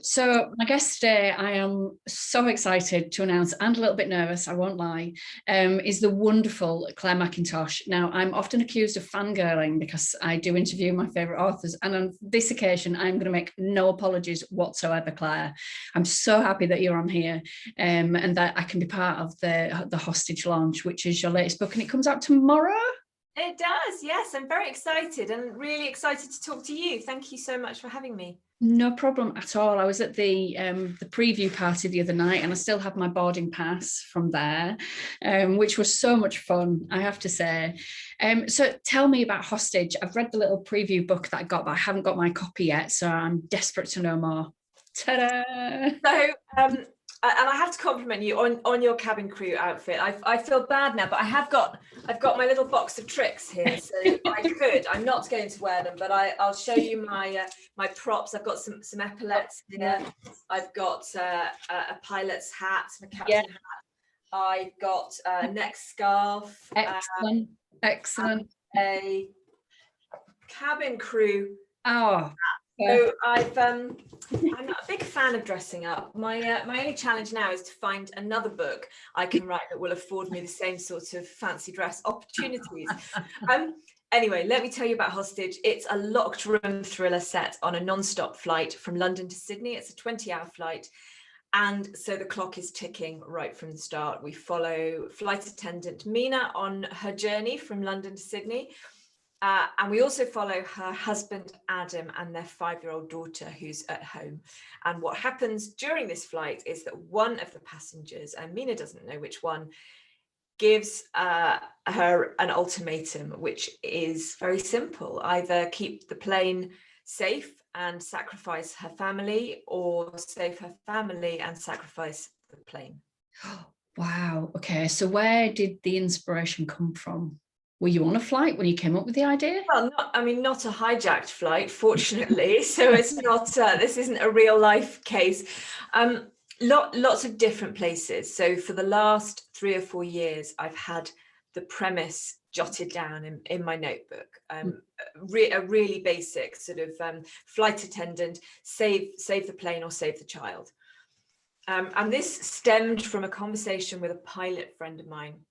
So my guest today, I am so excited to announce, and a little bit nervous, I won't lie, is the wonderful Clare Mackintosh. Now, I'm often accused of fangirling because I do interview my favourite authors, and on this occasion, I'm going to make no apologies whatsoever, Clare. I'm so happy that you're on here, and that I can be part of the Hostage launch, which is your latest book, and it comes out tomorrow. It does, yes. I'm very excited and really excited to talk to you. Thank you so much for having me. No problem at all. I was at the preview party the other night, and I still have my boarding pass from there, which was so much fun, I have to say. So tell me about Hostage. I've read the little preview book that I got, but I haven't got my copy yet, so I'm desperate to know more. Ta-da! So, and I have to compliment you on your cabin crew outfit. I feel bad now, but I've got my little box of tricks here, so I'm not going to wear them, but I'll show you my my props. I've got some epaulets here. I've got a pilot's hat, my captain hat. I've got a neck scarf. Excellent. A cabin crew. Oh. So I'm not a big fan of dressing up. My only challenge now is to find another book I can write that will afford me the same sort of fancy dress opportunities. Anyway, let me tell you about Hostage. It's a locked room thriller set on a non-stop flight from London to Sydney. It's a 20-hour flight. And so the clock is ticking right from the start. We follow flight attendant Mina on her journey from London to Sydney. And we also follow her husband, Adam, and their 5-year-old daughter who's at home. And what happens during this flight is that one of the passengers, and Mina doesn't know which one, gives her an ultimatum, which is very simple. Either keep the plane safe and sacrifice her family, or save her family and sacrifice the plane. Wow. Okay. So where did the inspiration come from? Were you on a flight when you came up with the idea? Well, not a hijacked flight, fortunately. So it's not, this isn't a real life case. Lots of different places. So for the last 3 or 4 years, I've had the premise jotted down in my notebook. A really basic sort of flight attendant, save the plane or save the child. And this stemmed from a conversation with a pilot friend of mine,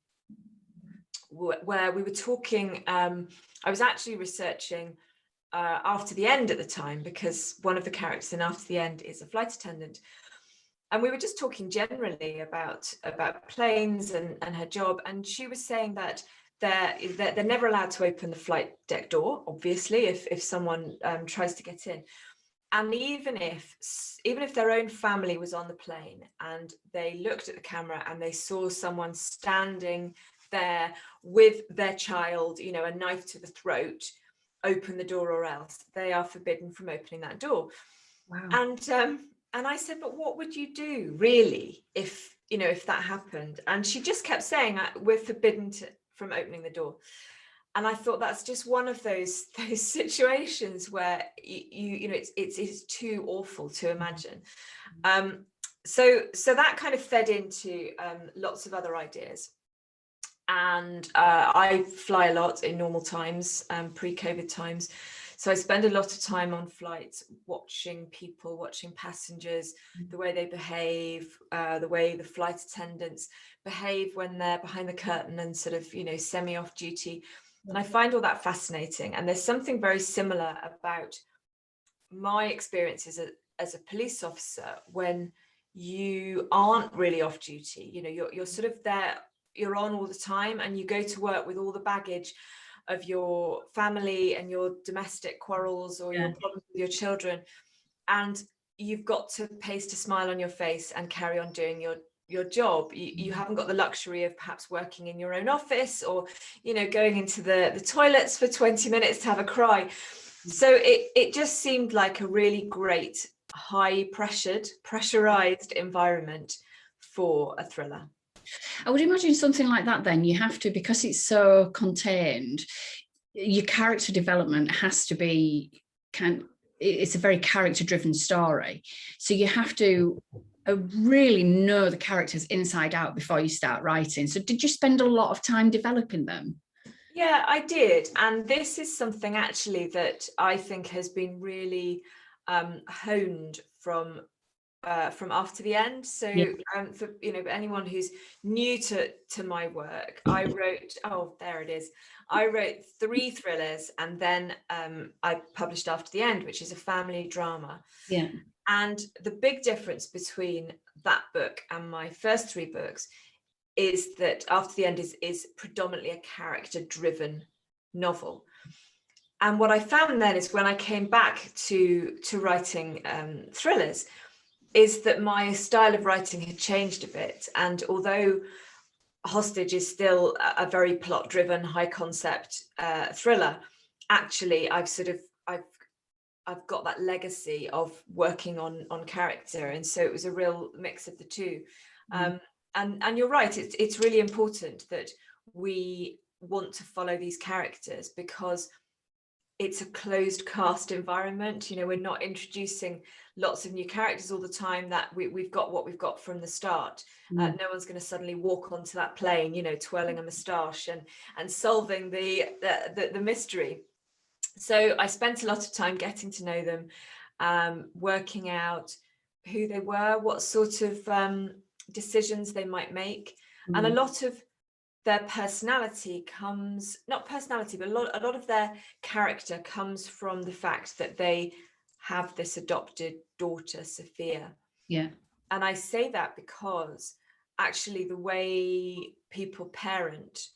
where we were talking. I was actually researching After the End at the time, because one of the characters in After the End is a flight attendant, and we were just talking generally about planes and her job. And she was saying that they're never allowed to open the flight deck door, obviously, if someone tries to get in. And even if their own family was on the plane and they looked at the camera and they saw someone standing there with their child, a knife to the throat, open the door or else, they are forbidden from opening that door. Wow. And I said, but what would you do really if that happened? And she just kept saying, we're forbidden from opening the door. And I thought that's just one of those situations where it's too awful to imagine. So that kind of fed into lots of other ideas. And I fly a lot in normal times, pre-COVID times. So I spend a lot of time on flights watching people, watching passengers, the way they behave, the way the flight attendants behave when they're behind the curtain and sort of, semi off duty. And I find all that fascinating. And there's something very similar about my experiences as a police officer when you aren't really off duty. You're sort of there. You're on all the time, and you go to work with all the baggage of your family and your domestic quarrels or your problems with your children, and you've got to paste a smile on your face and carry on doing your job. You haven't got the luxury of perhaps working in your own office or going into the toilets for 20 minutes to have a cry. So it just seemed like a really great high pressurized environment for a thriller. I would imagine something like that then you have to, because it's so contained, your character development has to be it's a very character driven story. So you have to really know the characters inside out before you start writing. So did you spend a lot of time developing them? Yeah, I did. And this is something actually that I think has been really honed from from After the End. So for anyone who's new to my work, I wrote, there it is. I wrote 3 thrillers, and then I published After the End, which is a family drama. Yeah. And the big difference between that book and my first 3 books is that After the End is predominantly a character-driven novel. And what I found then is, when I came back to writing thrillers, is that my style of writing had changed a bit. And although Hostage is still a very plot-driven, high-concept thriller, actually I've got that legacy of working on character, and so it was a real mix of the two. And you're right, it's really important that we want to follow these characters, because it's a closed cast environment. We're not introducing lots of new characters all the time, that we've got what we've got from the start. No one's going to suddenly walk onto that plane, twirling a moustache and solving the mystery. So I spent a lot of time getting to know them, working out who they were, what sort of decisions they might make. And a lot of their personality comes, not personality, but a lot of their character comes from the fact that they have this adopted daughter, Sophia. Yeah. And I say that because actually the way people parent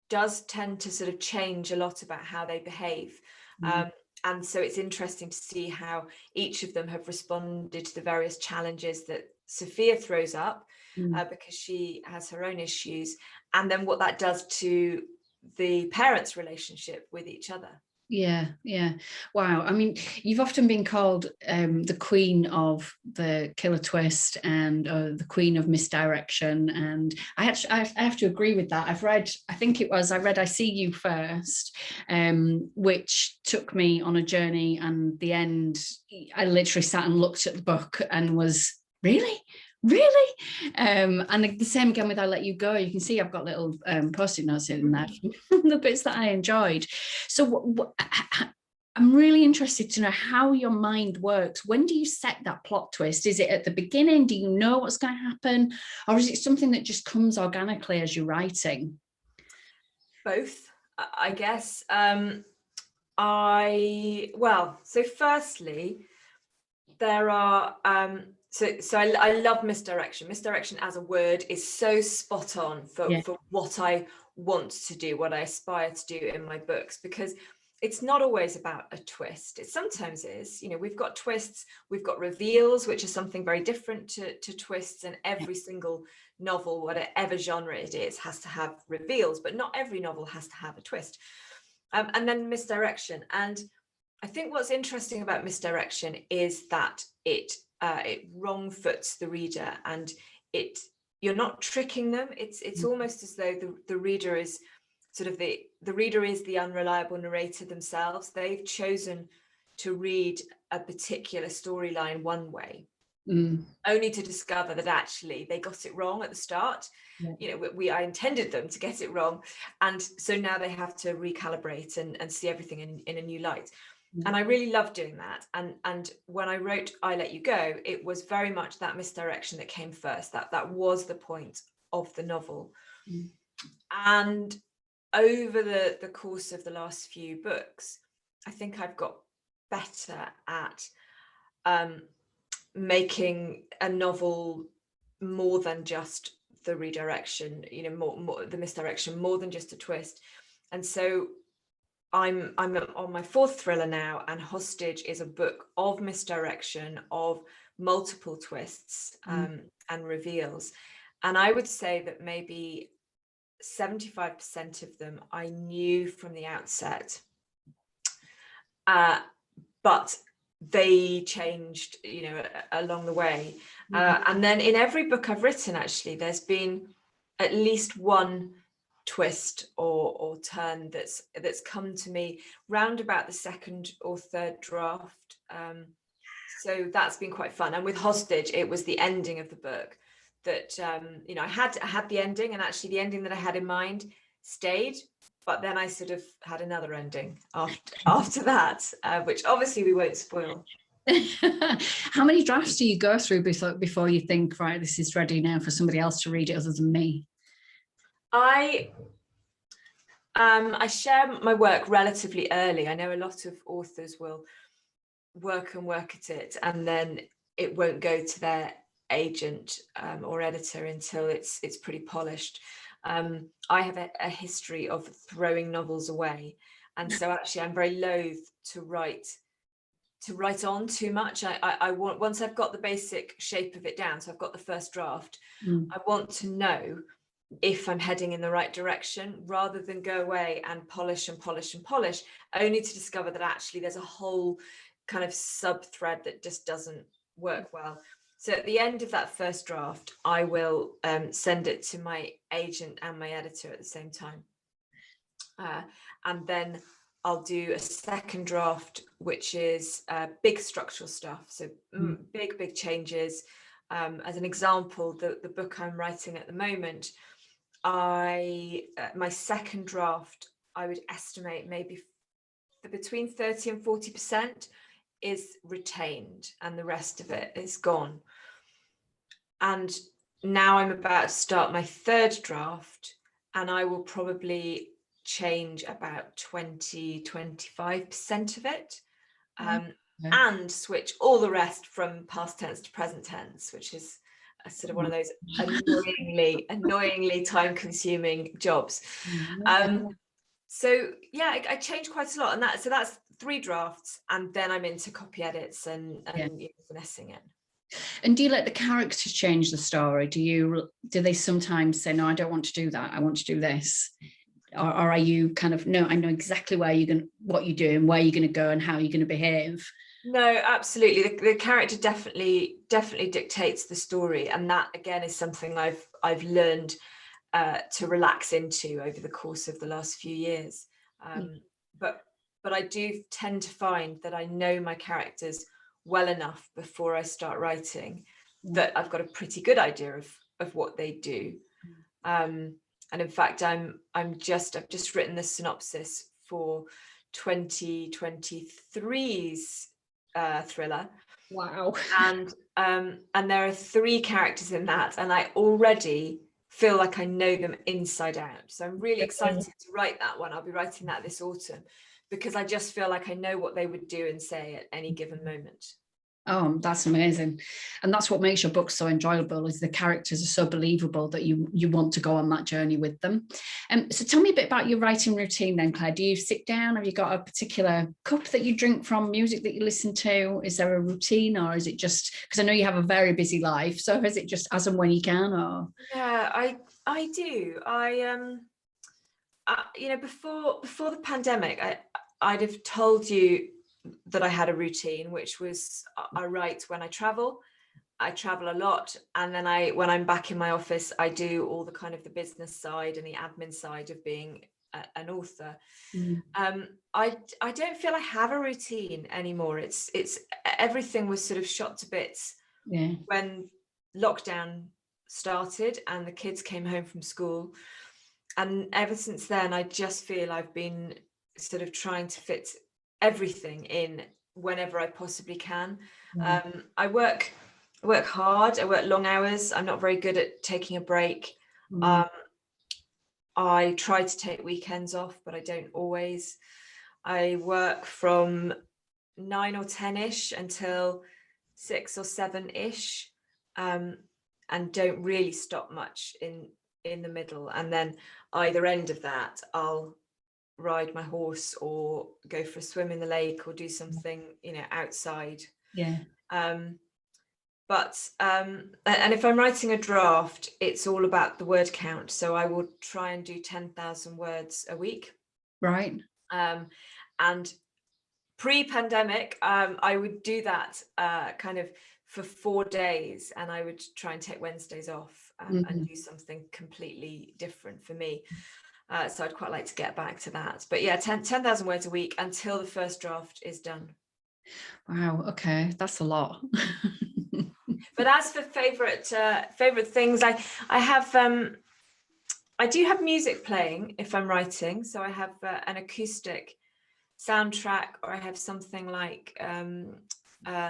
does tend to sort of change a lot about how they behave. And so it's interesting to see how each of them have responded to the various challenges that Sophia throws up, because she has her own issues, and then what that does to the parents' relationship with each other. Yeah. Wow. I mean, you've often been called the queen of the killer twist, and the queen of misdirection. And I have to agree with that. I read I See You First, which took me on a journey, and the end, I literally sat and looked at the book and was, really? And the same again with I Let You Go. You can see I've got little post-it notes in there, the bits that I enjoyed. So I'm really interested to know how your mind works. When do you set that plot twist? Is it at the beginning? Do you know what's going to happen? Or is it something that just comes organically as you're writing? Both, I guess. So firstly, there are so I love misdirection. Misdirection as a word is so spot on for what I want to do, what I aspire to do in my books, because it's not always about a twist. It sometimes is. We've got twists, we've got reveals, which is something very different to twists, and every single novel, whatever genre it is, has to have reveals, but not every novel has to have a twist. And then misdirection. And I think what's interesting about misdirection is that it wrong foots the reader, and you're not tricking them. It's almost as though the reader is sort of the reader is the unreliable narrator themselves. They've chosen to read a particular storyline one way, only to discover that actually they got it wrong at the start. I intended them to get it wrong, and so now they have to recalibrate and see everything in a new light. And I really love doing that. And when I wrote I Let You Go, it was very much that misdirection that came first. That was the point of the novel. And over the course of the last few books, I think I've got better at making a novel more than just the redirection, more the misdirection, more than just a twist. And so I'm on my 4th thriller now, and Hostage is a book of misdirection, of multiple twists and reveals. And I would say that maybe 75% of them I knew from the outset, but they changed, along the way. And then in every book I've written, actually, there's been at least one twist or turn that's come to me round about the 2nd or 3rd draft. So that's been quite fun. And with Hostage, it was the ending of the book that I had the ending, and actually the ending that I had in mind stayed, but then I sort of had another ending after that, which obviously we won't spoil. How many drafts do you go through before you think, right, this is ready now for somebody else to read it other than me? I share my work relatively early. I know a lot of authors will work at it, and then it won't go to their agent or editor until it's pretty polished. I have a history of throwing novels away, and so actually I'm very loath to write on too much. I want, once I've got the basic shape of it down, so I've got the first draft, I want to know if I'm heading in the right direction, rather than go away and polish and polish and polish, only to discover that actually there's a whole kind of sub thread that just doesn't work well. So at the end of that first draft, I will send it to my agent and my editor at the same time. And then I'll do a second draft, which is big structural stuff. So big changes. As an example, the book I'm writing at the moment, my second draft, I would estimate maybe between 30 and 40% is retained and the rest of it is gone. And now I'm about to start my third draft, and I will probably change about 20-25% of it, and switch all the rest from past tense to present tense, which is a sort of one of those annoyingly time-consuming jobs. So yeah, I change quite a lot, and that's 3 drafts, and then I'm into copy edits and finessing it. And do you let the characters change the story? Do they sometimes say, no, I don't want to do that, I want to do this? Or are you kind of, no, I know exactly what you're doing, where you're going to go and how you're going to behave? No, absolutely. The character definitely dictates the story, and that again is something I've learned to relax into over the course of the last few years. But I do tend to find that I know my characters well enough before I start writing that I've got a pretty good idea of what they do. And in fact, I've just written the synopsis for 2023's thriller. Wow. And there are 3 characters in that, and I already feel like I know them inside out. So I'm really excited to write that one. I'll be writing that this autumn, because I just feel like I know what they would do and say at any given moment. Oh, that's amazing. And that's what makes your book so enjoyable, is the characters are so believable that you want to go on that journey with them. So tell me a bit about your writing routine then, Claire. Do you sit down? Have you got a particular cup that you drink from, music that you listen to? Is there a routine, or is it just, because I know you have a very busy life, so is it just as and when you can? Or yeah, I do. Before the pandemic, I'd have told you that I had a routine, which was I write when I travel a lot, and then when I'm back in my office, I do all the kind of the business side and the admin side of being an author. I don't feel I have a routine anymore. It's everything was sort of shot to bits when lockdown started and the kids came home from school, and ever since then I just feel I've been sort of trying to fit everything in whenever I possibly can. I work hard, I work long hours. I'm not very good at taking a break. I try to take weekends off, but I don't always. I work from 9 or 10ish until 6 or 7ish, and don't really stop much in the middle. And then either end of that, I'll ride my horse or go for a swim in the lake or do something outside. And if I'm writing a draft, it's all about the word count, so I will try and do 10,000 words a week, right? And pre-pandemic, I would do that kind of for 4 days, and I would try and take Wednesdays off and do something completely different for me. So I'd quite like to get back to that. But yeah, 10,000 words a week until the first draft is done. Wow, okay, that's a lot. But as for favorite things, I do have music playing if I'm writing. So I have an acoustic soundtrack, or I have something like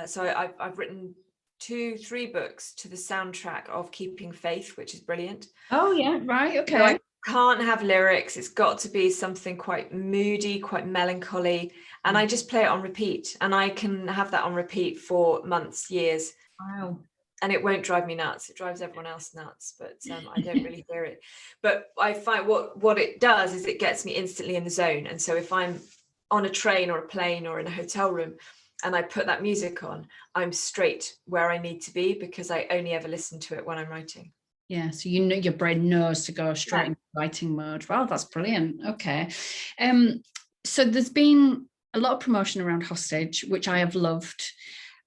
So I've written 2-3 books to the soundtrack of Keeping Faith, which is brilliant. Oh yeah, right, okay. So I can't have lyrics. It's got to be something quite moody, quite melancholy, and I just play it on repeat, and I can have that on repeat for months, years. Wow. And it won't drive me nuts. It drives everyone else nuts, but I don't really hear it. But I find what it does is it gets me instantly in the zone. And so if I'm on a train or a plane or in a hotel room and I put that music on, I'm straight where I need to be, because I only ever listen to it when I'm writing. Yeah, so you know your brain knows to go straight into writing mode. Wow, that's brilliant. Okay. So there's been a lot of promotion around Hostage, which I have loved.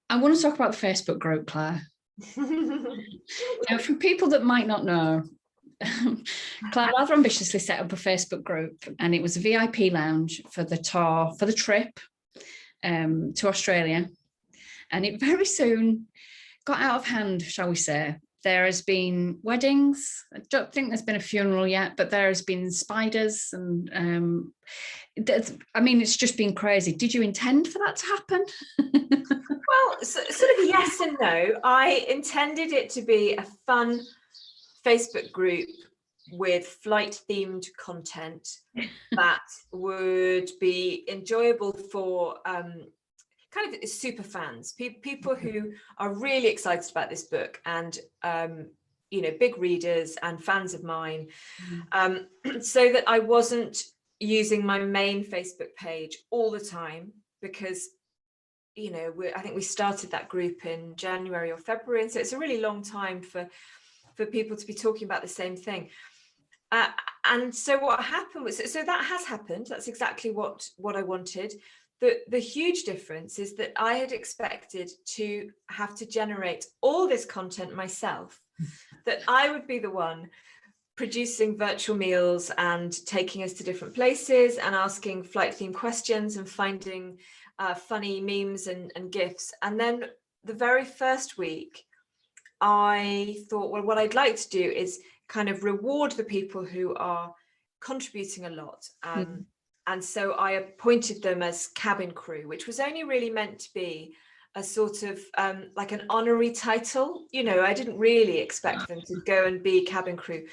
I want to talk about the Facebook group, Claire. Now, for people that might not know, Claire rather ambitiously set up a Facebook group, and it was a VIP lounge for the tour, for the trip to Australia. And it very soon got out of hand, shall we say. There has been weddings. I don't think there's been a funeral yet, but there has been spiders, and I mean, it's just been crazy. Did you intend for that to happen? Well, sort of yes and no. I intended it to be a fun Facebook group with flight-themed content that would be enjoyable for kind of super fans, people who are really excited about this book, and big readers and fans of mine, so that I wasn't using my main Facebook page all the time, because I think we started that group in January or February, and so it's a really long time for people to be talking about the same thing. And so what happened was, so that has happened. That's exactly what I wanted. The huge difference is that I had expected to have to generate all this content myself, that I would be the one producing virtual meals and taking us to different places and asking flight-themed questions and finding funny memes and GIFs. And then the very first week, I thought, well, what I'd like to do is kind of reward the people who are contributing a lot. And so I appointed them as cabin crew, which was only really meant to be a sort of like an honorary title. I didn't really expect them to go and be cabin crew,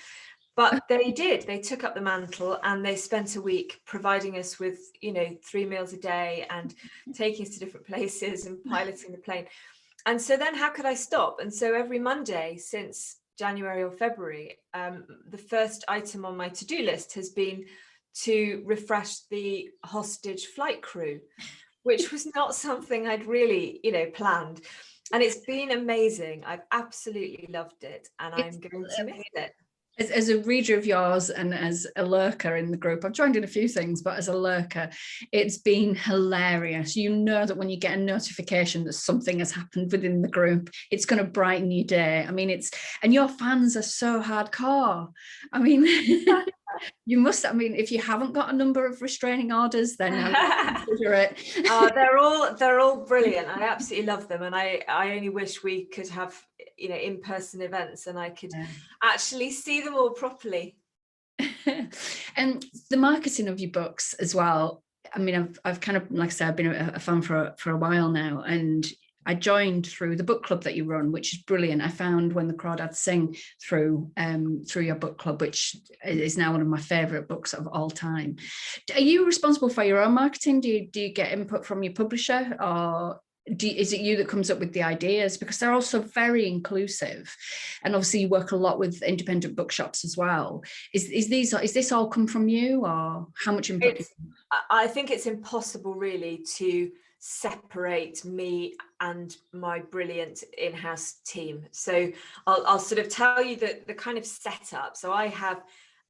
but they did. They took up the mantle, and they spent a week providing us with, 3 meals a day and taking us to different places and piloting the plane. And so then how could I stop? And so every Monday since January or February, the first item on my to-do list has been to refresh the Hostage flight crew, which was not something I'd really, planned. And it's been amazing. I've absolutely loved it, and I'm going to miss it. As a reader of yours and as a lurker in the group, I've joined in a few things, but as a lurker, it's been hilarious. You know that when you get a notification that something has happened within the group, it's going to brighten your day. I mean, and your fans are so hardcore. I mean, you must, if you haven't got a number of restraining orders, then consider it. They're all brilliant. I absolutely love them. And I only wish we could have, in-person events, and I could actually see them all properly. And the marketing of your books as well. I mean, I've kind of, like I said, I've been a fan for a while now, and I joined through the book club that you run, which is brilliant. I found When the Crawdads Sing through your book club, which is now one of my favourite books of all time. Are you responsible for your own marketing? Do you get input from your publisher, or is it you that comes up with the ideas? Because they're also very inclusive, and obviously you work a lot with independent bookshops as well. Is this all come from you, or how much input? I think it's impossible really to separate me and my brilliant in-house team. So I'll sort of tell you the kind of setup. So I have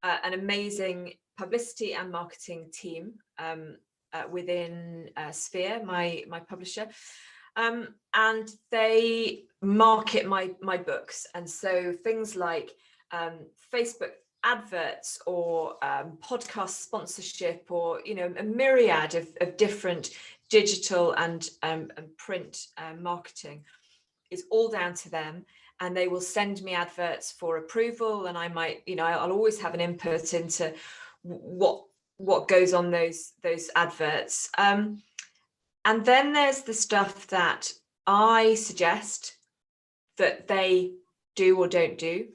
an amazing publicity and marketing team within Sphere, my publisher, and they market my books. And so things like Facebook adverts or podcast sponsorship, or a myriad of different digital and print marketing is all down to them. And they will send me adverts for approval, and I might, I'll always have an input into what goes on those adverts. And then there's the stuff that I suggest that they do or don't do.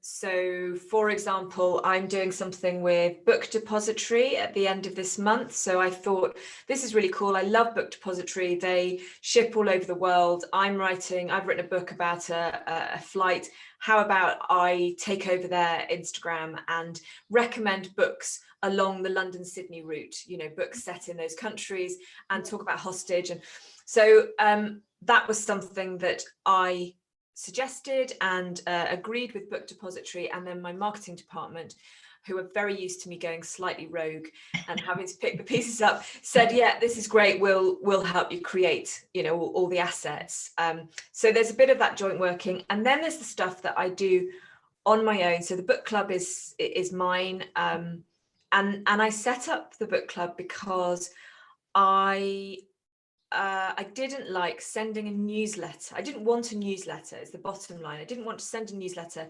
So for example, I'm doing something with Book Depository at the end of this month. So I thought, this is really cool. I love Book Depository. They ship all over the world. I've written a book about a flight. How about I take over their Instagram and recommend books along the London-Sydney route, you know, books set in those countries, and talk about hostage. And so that was something that I suggested and agreed with Book Depository, and then my marketing department, who are very used to me going slightly rogue and having to pick the pieces up, said, yeah, this is great, we'll help you create, you know, all the assets. So there's a bit of that joint working, and then there's the stuff that I do on my own. So the book club is mine, and I set up the book club because I didn't like sending a newsletter. I didn't want a newsletter, is the bottom line. I didn't want to send a newsletter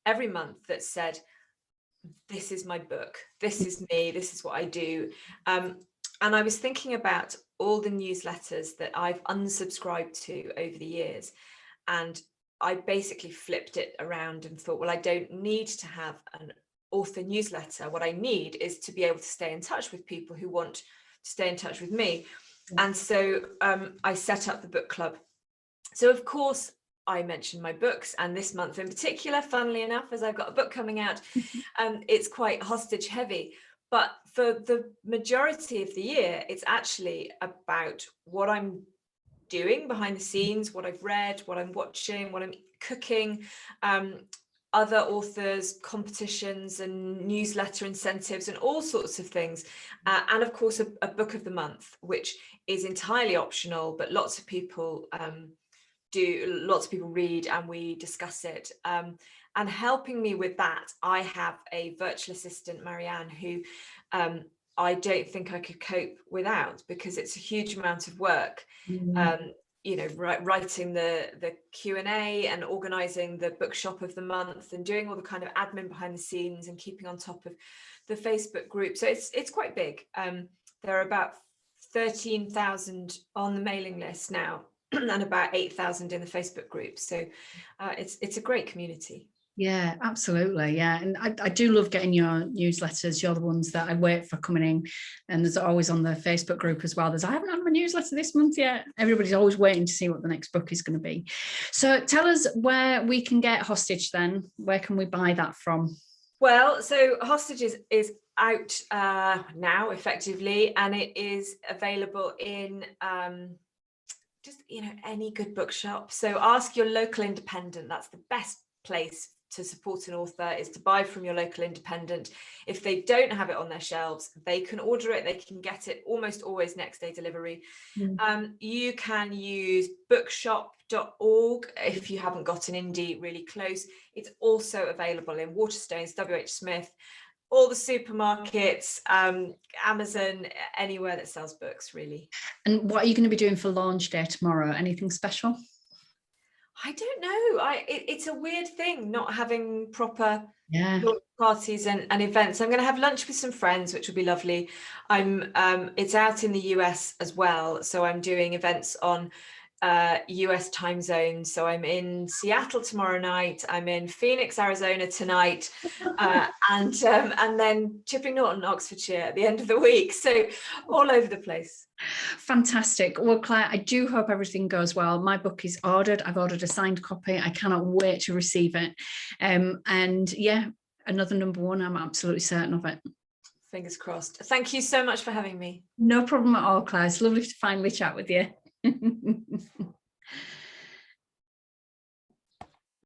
every month that said, this is my book, this is me, this is what I do. And I was thinking about all the newsletters that I've unsubscribed to over the years. And I basically flipped it around and thought, well, I don't need to have an author newsletter. What I need is to be able to stay in touch with people who want to stay in touch with me. And so I set up the book club. So of course I mentioned my books, and this month in particular, funnily enough, as I've got a book coming out, it's quite hostage heavy. But for the majority of the year, it's actually about what I'm doing behind the scenes, what I've read, what I'm watching, what I'm cooking, other authors, competitions and newsletter incentives and all sorts of things. And of course, a book of the month, which is entirely optional, but lots of people read, and we discuss it. And helping me with that, I have a virtual assistant, Marianne, who I don't think I could cope without, because it's a huge amount of work. You know, writing the Q&A and organising the bookshop of the month and doing all the kind of admin behind the scenes and keeping on top of the Facebook group. So it's quite big. There are about 13,000 on the mailing list now and about 8,000 in the Facebook group. So it's a great community. Yeah, absolutely. Yeah. And I do love getting your newsletters. You're the ones that I wait for coming in. And there's always on the Facebook group as well. I haven't had my newsletter this month yet. Everybody's always waiting to see what the next book is going to be. So tell us where we can get Hostage then. Where can we buy that from? Well, so Hostage is out now effectively, and it is available in just, you know, any good bookshop. So ask your local independent. That's the best place to support an author, is to buy from your local independent. If they don't have it on their shelves, they can order it. They can get it almost always next day delivery. You can use bookshop.org if you haven't got an indie really close. It's also available in Waterstones, WH Smith, all the supermarkets, Amazon, anywhere that sells books, really. And what are you going to be doing for launch day tomorrow? Anything special? I don't know. It's a weird thing not having proper launch parties and events. I'm going to have lunch with some friends, which will be lovely. It's out in the US as well, so I'm doing events on US time zones. So I'm in Seattle tomorrow night. I'm in Phoenix, Arizona tonight, and then Chipping Norton, Oxfordshire at the end of the week. So all over the place. Fantastic. Well, Claire, I do hope everything goes well. My book is ordered. I've ordered a signed copy. I cannot wait to receive it. And yeah, another #1. I'm absolutely certain of it. Fingers crossed. Thank you so much for having me. No problem at all, Claire. It's lovely to finally chat with you.